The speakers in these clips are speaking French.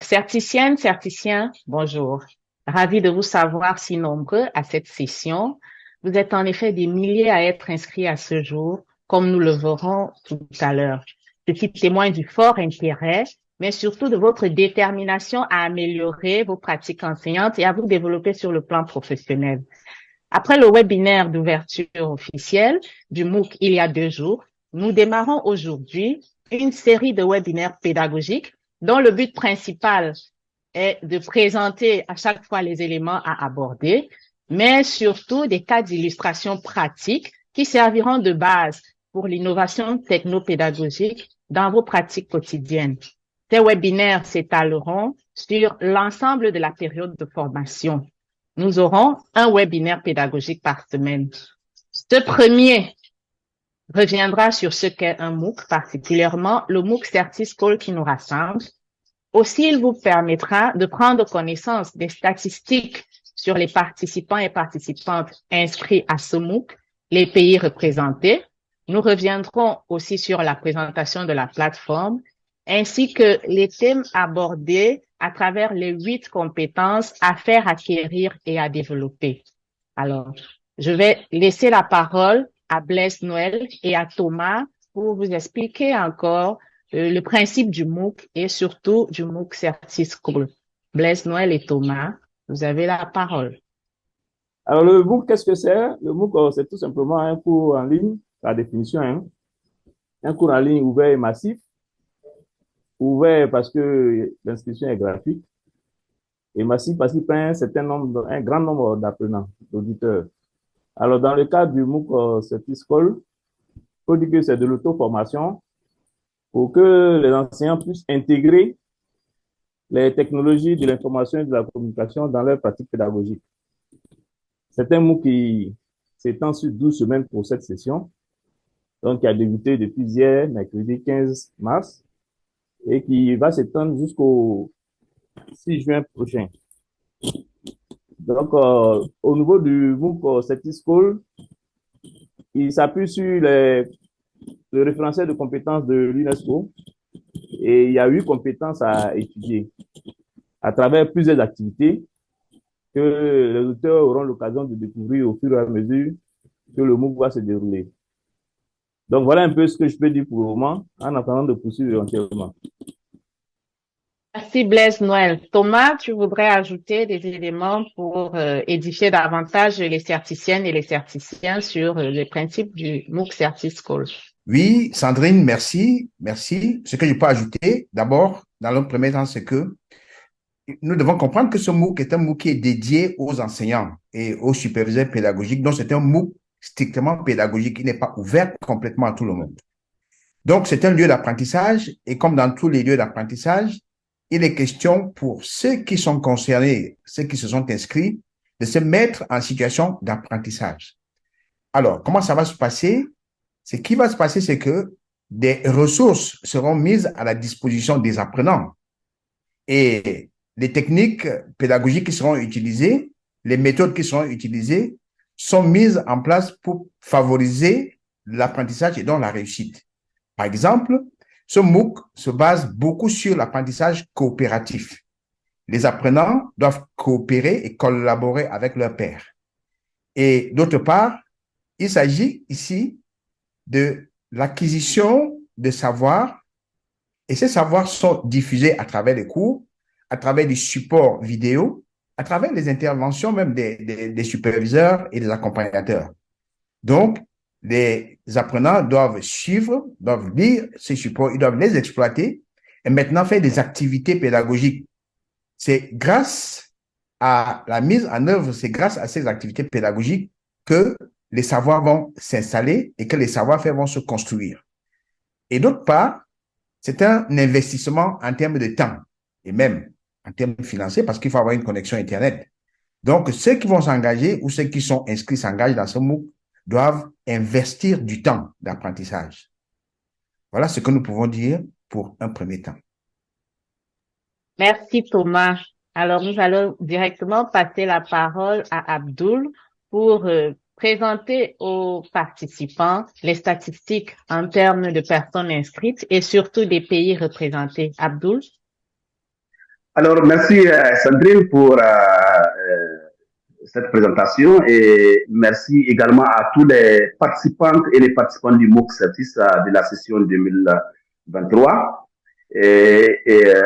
Certiciennes, certiciens, bonjour. Ravi de vous savoir si nombreux à cette session. Vous êtes en effet des milliers à être inscrits à ce jour, comme nous le verrons tout à l'heure. Ce qui témoigne du fort intérêt, mais surtout de votre détermination à améliorer vos pratiques enseignantes et à vous développer sur le plan professionnel. Après le webinaire d'ouverture officielle du MOOC il y a 2 jours, nous démarrons aujourd'hui une série de webinaires pédagogiques dont le but principal est de présenter à chaque fois les éléments à aborder, mais surtout des cas d'illustration pratiques qui serviront de base pour l'innovation technopédagogique dans vos pratiques quotidiennes. Ces webinaires s'étaleront sur l'ensemble de la période de formation. Nous aurons un webinaire pédagogique par semaine. Ce premier reviendra sur ce qu'est un MOOC, particulièrement le MOOC Certischool qui nous rassemble. Aussi, il vous permettra de prendre connaissance des statistiques sur les participants et participantes inscrits à ce MOOC, les pays représentés. Nous reviendrons aussi sur la présentation de la plateforme, ainsi que les thèmes abordés à travers les 8 compétences à faire acquérir et à développer. Alors, je vais laisser la parole à Blaise Noël et à Thomas pour vous expliquer encore le principe du MOOC et surtout du MOOC Certischool. Blaise Noël et Thomas, vous avez la parole. Alors, le MOOC, qu'est-ce que c'est? Le MOOC, c'est tout simplement un cours en ligne, la définition, hein. Un cours en ligne ouvert et massif. Ouvert parce que l'inscription est gratuite et massif parce qu'il prend un grand nombre d'apprenants, d'auditeurs. Alors, dans le cadre du MOOC Certischool, il faut dire que c'est de l'auto-formation pour que les enseignants puissent intégrer les technologies de l'information et de la communication dans leur pratique pédagogique. C'est un MOOC qui s'étend sur 12 semaines pour cette session, donc qui a débuté depuis hier, mercredi 15 mars, et qui va s'étendre jusqu'au 6 juin prochain. Donc, au niveau du MOOC Certischool, il s'appuie sur le référentiel de compétences de l'UNESCO et il y a 8 compétences à étudier à travers plusieurs activités que les auteurs auront l'occasion de découvrir au fur et à mesure que le MOOC va se dérouler. Donc, voilà un peu ce que je peux dire pour le moment, en attendant de poursuivre éventuellement. Merci Blaise Noël. Thomas, tu voudrais ajouter des éléments pour édifier davantage les certiciennes et les certiciens sur les principes du MOOC Certischool. Oui, Sandrine, merci, merci. Ce que je peux ajouter, d'abord, dans le premier temps, c'est que nous devons comprendre que ce MOOC est un MOOC qui est dédié aux enseignants et aux superviseurs pédagogiques. Donc, c'est un MOOC strictement pédagogique qui n'est pas ouvert complètement à tout le monde. Donc, c'est un lieu d'apprentissage et comme dans tous les lieux d'apprentissage, il est question pour ceux qui sont concernés, ceux qui se sont inscrits, de se mettre en situation d'apprentissage. Alors, comment ça va se passer? Ce qui va se passer, c'est que des ressources seront mises à la disposition des apprenants et les techniques pédagogiques qui seront utilisées, les méthodes qui seront utilisées sont mises en place pour favoriser l'apprentissage et donc la réussite. Par exemple, ce MOOC se base beaucoup sur l'apprentissage coopératif. Les apprenants doivent coopérer et collaborer avec leurs pairs. Et d'autre part, il s'agit ici de l'acquisition de savoirs et ces savoirs sont diffusés à travers les cours, à travers des supports vidéo, à travers les interventions même des superviseurs et des accompagnateurs. Donc, les apprenants doivent suivre, doivent lire ces supports, ils doivent les exploiter et maintenant faire des activités pédagogiques. C'est grâce à la mise en œuvre, c'est grâce à ces activités pédagogiques que les savoirs vont s'installer et que les savoir-faire vont se construire. Et d'autre part, c'est un investissement en termes de temps et même en termes financiers parce qu'il faut avoir une connexion Internet. Donc, ceux qui vont s'engager ou ceux qui sont inscrits s'engagent dans ce MOOC doivent investir du temps d'apprentissage. Voilà ce que nous pouvons dire pour un premier temps. Merci Thomas. Alors, nous allons directement passer la parole à Abdul pour présenter aux participants les statistiques en termes de personnes inscrites et surtout des pays représentés. Abdul? Alors, merci Sandrine pour cette présentation et merci également à tous les participantes et les participants du MOOC Certis de la session 2023.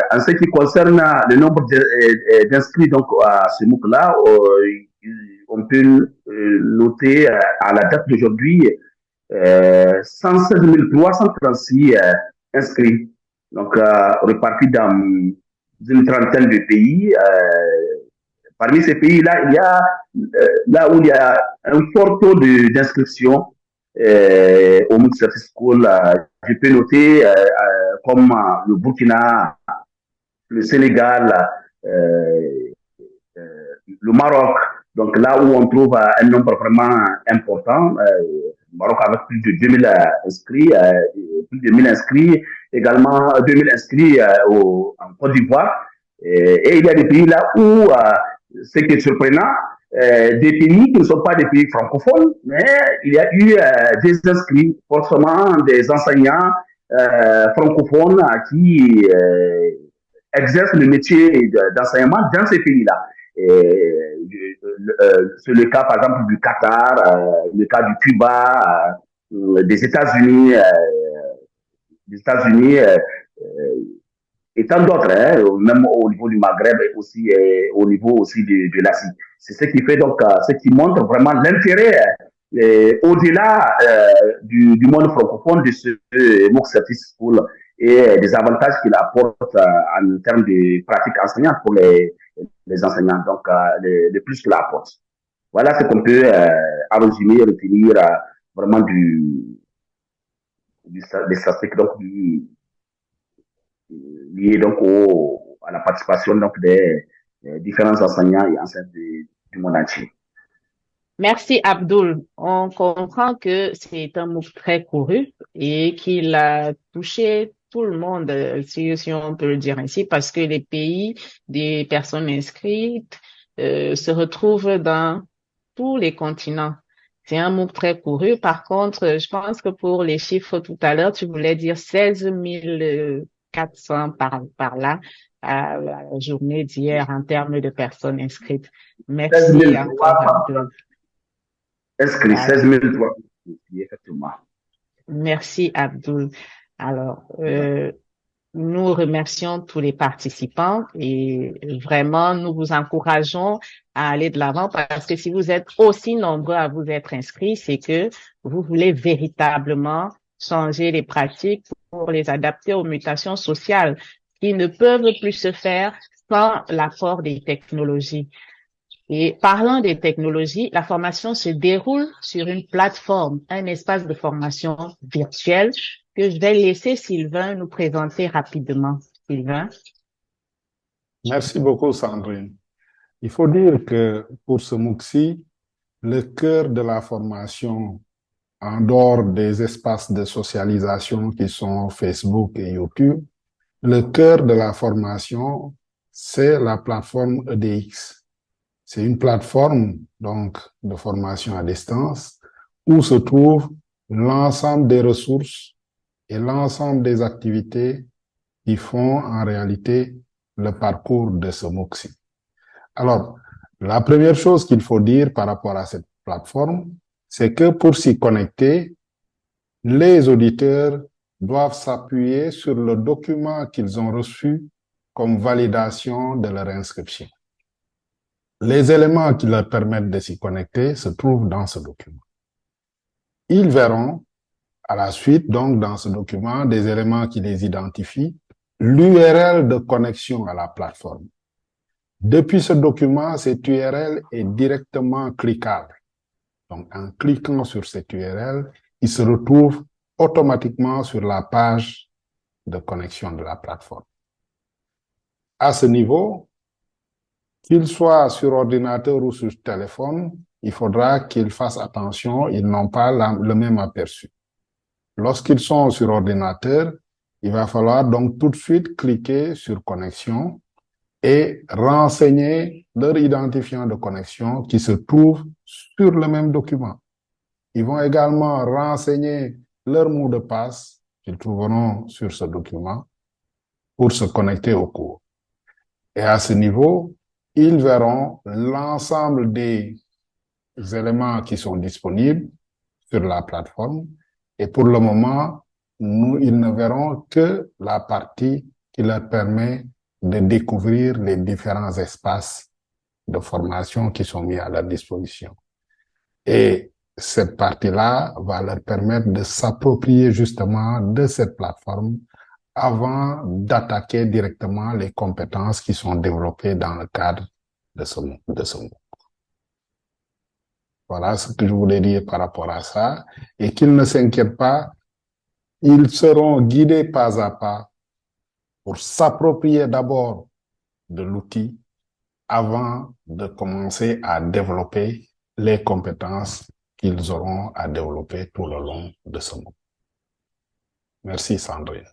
En ce qui concerne le nombre d'inscrits donc à ce MOOC-là, on peut noter à la date d'aujourd'hui 116 336 inscrits, donc répartis dans une trentaine de pays. Parmi ces pays-là, il y a là où il y a un fort taux d'inscription au MOOC Certis School. Je peux noter comme le Burkina, le Sénégal, le Maroc. Donc là où on trouve un nombre vraiment important, Maroc avec plus de 2000 inscrits, plus de 1000 inscrits, également 2000 inscrits en Côte d'Ivoire. Et il y a des pays là où, ce qui est surprenant, des pays qui ne sont pas des pays francophones, mais il y a eu des inscrits, forcément des enseignants francophones qui exercent le métier d'enseignement dans ces pays-là. C'est le cas, par exemple, du Qatar, le cas du Cuba, des États-Unis, et tant d'autres, même au niveau du Maghreb et aussi au niveau aussi de l'Asie. C'est ce qui fait donc, ce qui montre vraiment l'intérêt au-delà du monde francophone de ce MOOC Certis School et des avantages qu'il apporte en termes de pratiques enseignantes pour les enseignants, donc le plus qu'il apporte. Voilà ce qu'on peut en résumé retenir vraiment des statistiques donc liées donc à la participation donc des différents enseignants et enseignants du monde entier. Merci Abdul. On comprend que c'est un MOOC très couru et qu'il a touché tout le monde, si on peut le dire ainsi, parce que les pays des personnes inscrites se retrouvent dans tous les continents. C'est un MOOC très couru. Par contre, je pense que pour les chiffres tout à l'heure, tu voulais dire 16 400 par là à la journée d'hier en termes de personnes inscrites. Merci encore Abdul. Inscrits, 16 000 effectivement. Merci Abdul. Alors, nous remercions tous les participants et vraiment, nous vous encourageons à aller de l'avant parce que si vous êtes aussi nombreux à vous être inscrits, c'est que vous voulez véritablement changer les pratiques pour les adapter aux mutations sociales qui ne peuvent plus se faire sans l'apport des technologies. Et parlant des technologies, la formation se déroule sur une plateforme, un espace de formation virtuel que je vais laisser Sylvain nous présenter rapidement. Sylvain. Merci beaucoup, Sandrine. Il faut dire que pour ce MOOC-ci, le cœur de la formation, en dehors des espaces de socialisation qui sont Facebook et YouTube, le cœur de la formation, c'est la plateforme EDX. C'est une plateforme donc de formation à distance où se trouvent l'ensemble des ressources et l'ensemble des activités qui font en réalité le parcours de ce MOOC-ci. Alors, la première chose qu'il faut dire par rapport à cette plateforme, c'est que pour s'y connecter, les auditeurs doivent s'appuyer sur le document qu'ils ont reçu comme validation de leur inscription. Les éléments qui leur permettent de s'y connecter se trouvent dans ce document. Ils verront à la suite, donc, dans ce document, des éléments qui les identifient, l'URL de connexion à la plateforme. Depuis ce document, cette URL est directement cliquable. Donc, en cliquant sur cette URL, ils se retrouvent automatiquement sur la page de connexion de la plateforme. À ce niveau, qu'ils soient sur ordinateur ou sur téléphone, il faudra qu'ils fassent attention, ils n'ont pas le même aperçu. Lorsqu'ils sont sur ordinateur, il va falloir donc tout de suite cliquer sur connexion et renseigner leur identifiant de connexion qui se trouve sur le même document. Ils vont également renseigner leur mot de passe qu'ils trouveront sur ce document pour se connecter au cours. Et à ce niveau, ils verront l'ensemble des éléments qui sont disponibles sur la plateforme. Et pour le moment, ils ne verront que la partie qui leur permet de découvrir les différents espaces de formation qui sont mis à leur disposition. Et cette partie-là va leur permettre de s'approprier justement de cette plateforme avant d'attaquer directement les compétences qui sont développées dans le cadre de ce MOOC. Voilà ce que je voulais dire par rapport à ça. Et qu'ils ne s'inquiètent pas, ils seront guidés pas à pas pour s'approprier d'abord de l'outil avant de commencer à développer les compétences qu'ils auront à développer tout le long de ce MOOC. Merci Sandrine.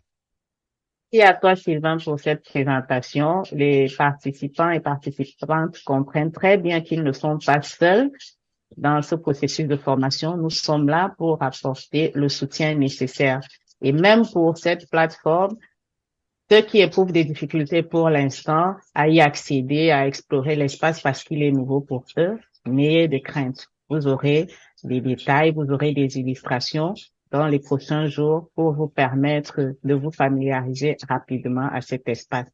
Merci à toi, Sylvain, pour cette présentation. Les participants et participantes comprennent très bien qu'ils ne sont pas seuls dans ce processus de formation. Nous sommes là pour apporter le soutien nécessaire. Et même pour cette plateforme, ceux qui éprouvent des difficultés pour l'instant à y accéder, à explorer l'espace parce qu'il est nouveau pour eux, n'ayez de crainte. Vous aurez des détails, vous aurez des illustrations dans les prochains jours pour vous permettre de vous familiariser rapidement à cet espace.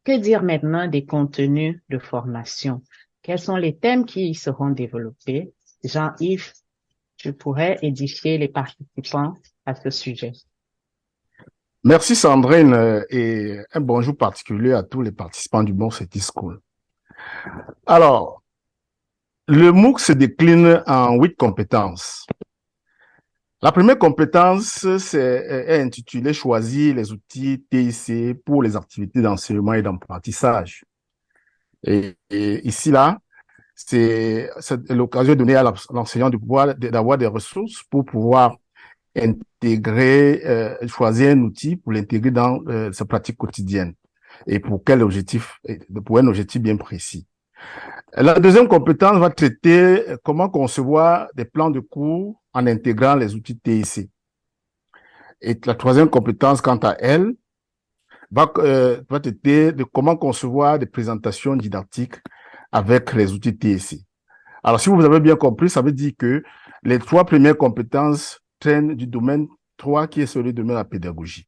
Que dire maintenant des contenus de formation? Quels sont les thèmes qui y seront développés? Jean-Yves, tu pourrais édifier les participants à ce sujet. Merci Sandrine et un bonjour particulier à tous les participants du MOOC City School. Alors, le MOOC se décline en 8 compétences. La première compétence est intitulée « Choisir les outils TIC pour les activités d'enseignement et d'apprentissage ». Et ici, là, c'est l'occasion donnée à l'enseignant d'avoir des ressources pour pouvoir intégrer, choisir un outil pour l'intégrer dans sa pratique quotidienne. Et pour quel objectif? Pour un objectif bien précis. La deuxième compétence va traiter comment concevoir des plans de cours en intégrant les outils TIC. Et la troisième compétence, quant à elle, va traiter de comment concevoir des présentations didactiques avec les outils TIC. Alors, si vous avez bien compris, ça veut dire que les 3 premières compétences traînent du domaine 3, qui est celui du domaine de la pédagogie.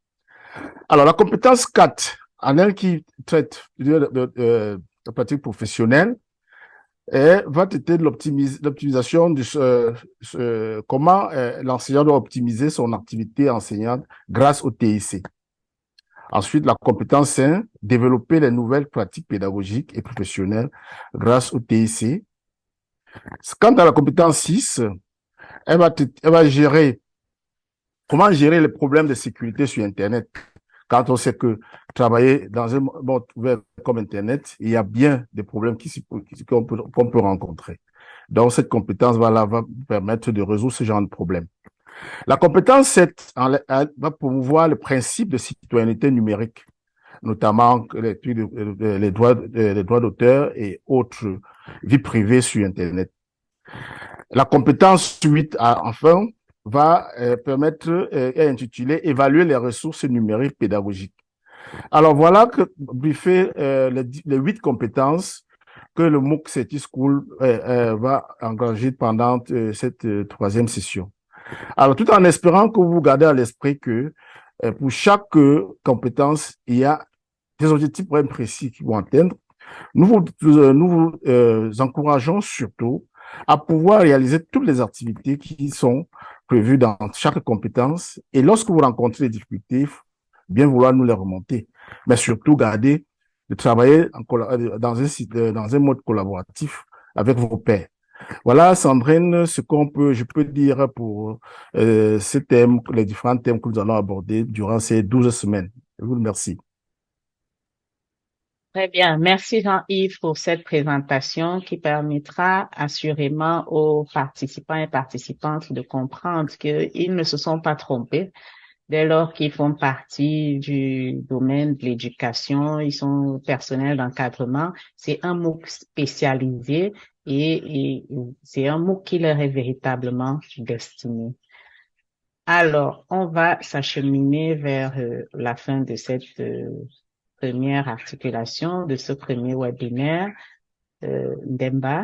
Alors, la compétence 4, en elle qui traite de la pratique professionnelle, va traiter de l'optimisation de comment l'enseignant doit optimiser son activité enseignante grâce au TIC. Ensuite, la compétence 5, développer les nouvelles pratiques pédagogiques et professionnelles grâce au TIC. Quant à la compétence 6, elle va gérer comment gérer les problèmes de sécurité sur Internet. Quand on sait que travailler dans un monde ouvert comme Internet, il y a bien des problèmes qu'on peut rencontrer. Donc, cette compétence va permettre de résoudre ce genre de problèmes. La compétence 7 va promouvoir le principe de citoyenneté numérique, notamment les droits d'auteur et autres vies privées sur Internet. La compétence 8, enfin, va permettre, est intitulée « Évaluer les ressources numériques pédagogiques ». Alors, voilà que briefé les 8 compétences que le MOOC City School va engager pendant cette 3e session. Alors, tout en espérant que vous gardez à l'esprit que pour chaque compétence, il y a des objectifs bien précis qui vont atteindre. Nous vous encourageons surtout à pouvoir réaliser toutes les activités qui sont prévues dans chaque compétence. Et lorsque vous rencontrez des difficultés, bien vouloir nous les remonter. Mais surtout, garder de travailler dans un mode collaboratif avec vos pairs. Voilà, Sandrine, ce je peux dire pour ces thèmes, les différents thèmes que nous allons aborder durant ces 12 semaines. Je vous remercie. Très bien. Merci Jean-Yves pour cette présentation qui permettra assurément aux participants et participantes de comprendre qu'ils ne se sont pas trompés dès lors qu'ils font partie du domaine de l'éducation, ils sont personnels d'encadrement. C'est un MOOC spécialisé et c'est un MOOC qui leur est véritablement destiné. Alors, on va s'acheminer vers la fin de cette première articulation, de ce premier webinaire, Ndemba.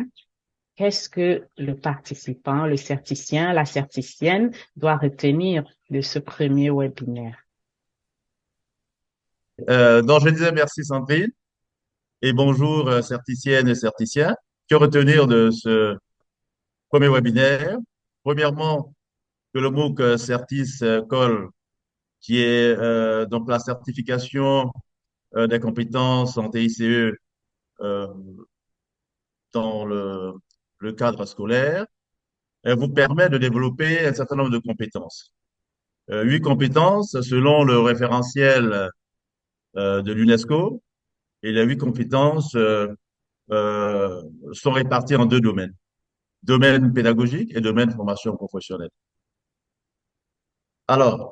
Qu'est-ce que le participant, le certicien, la certicienne doit retenir de ce premier webinaire? Donc, je disais merci Sandrine et bonjour certiciennes et certiciens. Que retenir de ce premier webinaire? Premièrement, que le MOOC Certis Call, qui est donc la certification des compétences en TICE dans le cadre scolaire, vous permet de développer un certain nombre de compétences. 8 compétences selon le référentiel de l'UNESCO, et les 8 compétences sont réparties en 2 domaines. Domaine pédagogique et domaine formation professionnelle. Alors,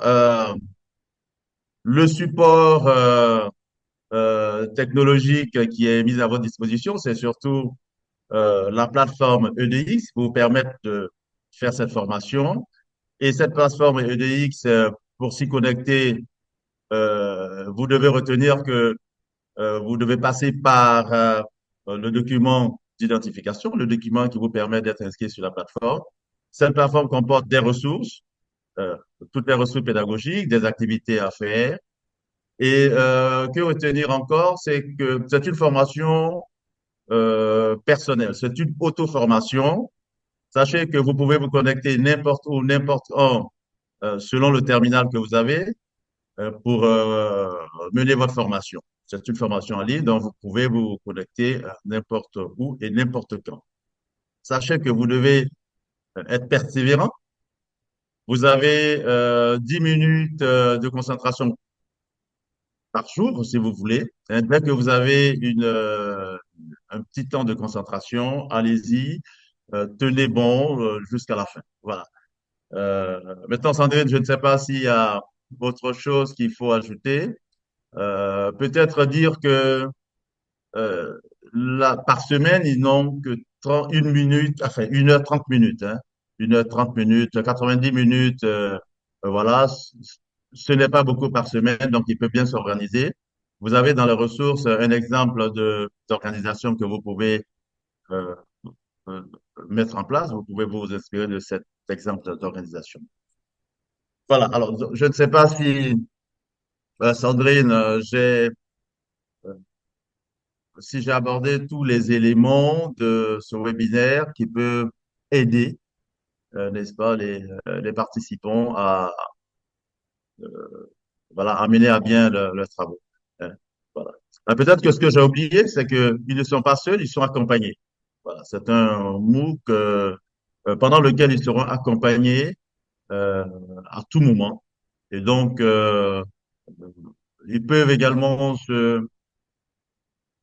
le support technologique qui est mis à votre disposition, c'est surtout la plateforme EDX pour vous permettre de faire cette formation. Et cette plateforme EDX, pour s'y connecter, vous devez retenir que vous devez passer par le document d'identification, le document qui vous permet d'être inscrit sur la plateforme. Cette plateforme comporte des ressources, toutes les ressources pédagogiques, des activités à faire. Et que retenir encore, c'est que c'est une formation personnelle, c'est une auto-formation. Sachez que vous pouvez vous connecter n'importe où, n'importe quand, selon le terminal que vous avez, pour mener votre formation. C'est une formation en ligne, donc vous pouvez vous connecter n'importe où et n'importe quand. Sachez que vous devez être persévérant. Vous avez 10 minutes de concentration par jour, si vous voulez. Dès que vous avez un petit temps de concentration, allez-y, tenez bon jusqu'à la fin. Voilà. Maintenant, Sandrine, je ne sais pas s'il y a autre chose qu'il faut ajouter. Peut-être dire que par semaine, ils n'ont que 1 minute, enfin 1h30 minutes, hein, 1h30 minutes, 90 minutes, voilà, ce n'est pas beaucoup par semaine, donc il peut bien s'organiser. Vous avez dans les ressources un exemple d'organisation que vous pouvez euh, euh, mettre en place. Vous pouvez vous inspirer de cet exemple d'organisation. Voilà. Alors, je ne sais pas si Sandrine, si j'ai abordé tous les éléments de ce webinaire qui peuvent aider, n'est-ce pas, les participants à voilà, à mener à bien leurs travaux. Hein. Voilà. Peut-être que ce que j'ai oublié, c'est qu'ils ne sont pas seuls, ils sont accompagnés. Voilà, c'est un MOOC pendant lequel ils seront accompagnés euh, à tout moment. Et donc, ils peuvent également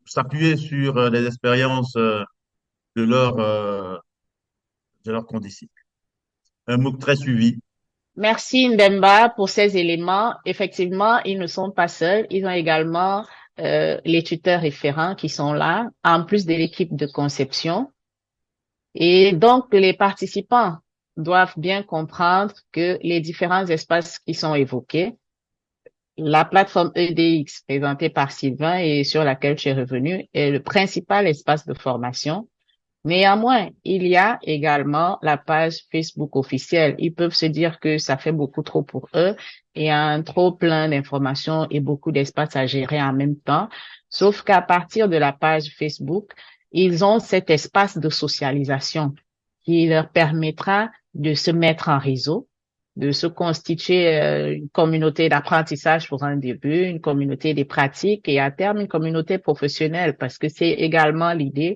s'appuyer sur les expériences de leurs condisciples. Un MOOC très suivi. Merci Ndemba pour ces éléments. Effectivement, ils ne sont pas seuls. Ils ont également les tuteurs référents qui sont là, en plus de l'équipe de conception. Et donc, les participants doivent bien comprendre que les différents espaces qui sont évoqués, la plateforme EDX présentée par Sylvain et sur laquelle je suis revenue est le principal espace de formation. Néanmoins, il y a également la page Facebook officielle. Ils peuvent se dire que ça fait beaucoup trop pour eux et un trop plein d'informations et beaucoup d'espace à gérer en même temps. Sauf qu'à partir de la page Facebook, ils ont cet espace de socialisation qui leur permettra de se mettre en réseau, de se constituer une communauté d'apprentissage pour un début, une communauté des pratiques et à terme une communauté professionnelle parce que c'est également l'idée.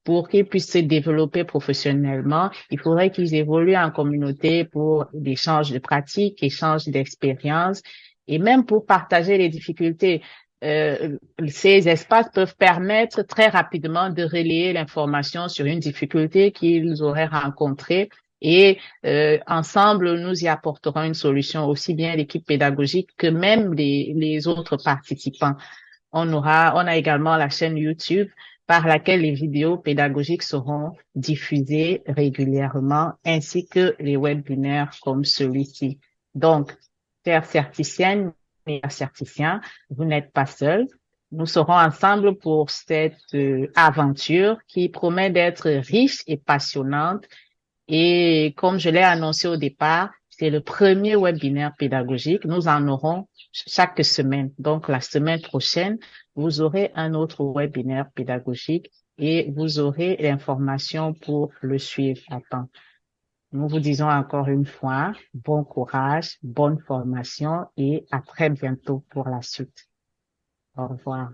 Pour qu'ils puissent se développer professionnellement, il faudrait qu'ils évoluent en communauté pour l'échange de pratiques, échange d'expériences et même pour partager les difficultés. Ces espaces peuvent permettre très rapidement de relayer l'information sur une difficulté qu'ils auraient rencontrée et ensemble, nous y apporterons une solution, aussi bien l'équipe pédagogique que même les autres participants. On a également la chaîne YouTube par laquelle les vidéos pédagogiques seront diffusées régulièrement, ainsi que les webinaires comme celui-ci. Donc, chers certiciennes et certiciens, vous n'êtes pas seuls. Nous serons ensemble pour cette aventure qui promet d'être riche et passionnante. Et comme je l'ai annoncé au départ, c'est le premier webinaire pédagogique. Nous en aurons chaque semaine. Donc, la semaine prochaine, vous aurez un autre webinaire pédagogique et vous aurez l'information pour le suivre à temps. Nous vous disons encore une fois, bon courage, bonne formation et à très bientôt pour la suite. Au revoir.